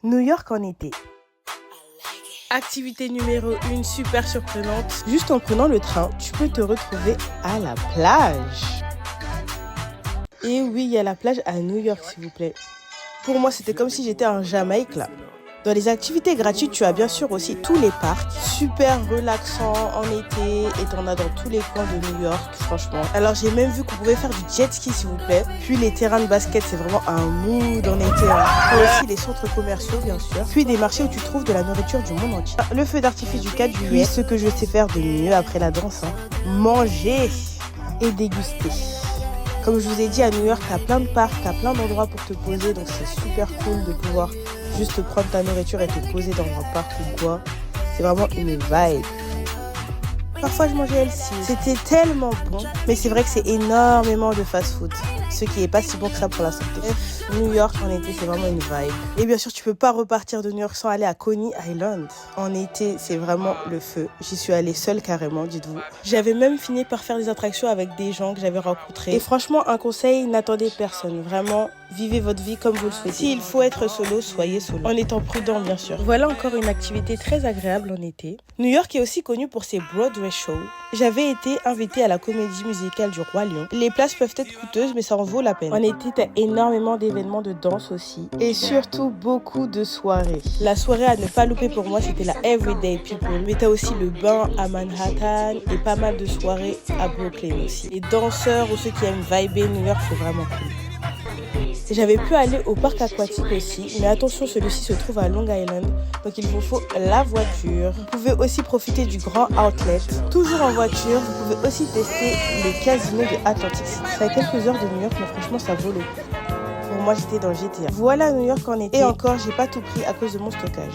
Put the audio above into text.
New York en été. Activité numéro 1, super surprenante. Juste en prenant le train, tu peux te retrouver à la plage. Et oui, il y a la plage à New York, s'il vous plaît. Pour moi, c'était comme si j'étais en Jamaïque, là. Dans les activités gratuites, tu as bien sûr aussi tous les parcs. Super relaxant en été et t'en as dans tous les coins de New York, franchement. Alors, j'ai même vu qu'on pouvait faire du jet ski, s'il vous plaît. Puis les terrains de basket, c'est vraiment un mood en été. Puis aussi les centres commerciaux, bien sûr. Puis des marchés où tu trouves de la nourriture du monde entier. Le feu d'artifice du 4 juillet. Puis ce que je sais faire de mieux après la danse, manger et déguster. Comme je vous ai dit, à New York, t'as plein de parcs, t'as plein d'endroits pour te poser. Donc, c'est super cool de pouvoir juste prendre ta nourriture et te poser dans un parc ou quoi. C'est vraiment une vibe. Parfois, je mangeais healthy. C'était tellement bon. Mais c'est vrai que c'est énormément de fast-food. Ce qui n'est pas si bon que ça pour la santé. Bref, New York en été, c'est vraiment une vibe. Et bien sûr, tu peux pas repartir de New York sans aller à Coney Island. En été, c'est vraiment le feu. J'y suis allée seule carrément, dites-vous. J'avais même fini par faire des attractions avec des gens que j'avais rencontrés. Et franchement, un conseil, n'attendez personne. Vraiment, vivez votre vie comme vous le souhaitez. S'il faut être solo, soyez solo. En étant prudent, bien sûr. Voilà encore une activité très agréable en été. New York est aussi connu pour ses Broadway shows. J'avais été invitée à la comédie musicale du Roi Lion. Les places peuvent être coûteuses, mais ça en vaut la peine. En été, t'as énormément d'événements de danse aussi. Et surtout, beaucoup de soirées. La soirée à ne pas louper pour moi, c'était la Everyday People. Mais t'as aussi le bain à Manhattan et pas mal de soirées à Brooklyn aussi. Les danseurs ou ceux qui aiment vibrer, New York, c'est vraiment cool. J'avais pu aller au parc aquatique aussi, mais attention, celui-ci se trouve à Long Island, donc il vous faut la voiture. Vous pouvez aussi profiter du grand outlet. Toujours en voiture, vous pouvez aussi tester les casinos de Atlantic City. C'est à quelques heures de New York, mais franchement, ça vaut le coup. Pour moi, j'étais dans GTA. Voilà New York en été. Et encore, j'ai pas tout pris à cause de mon stockage.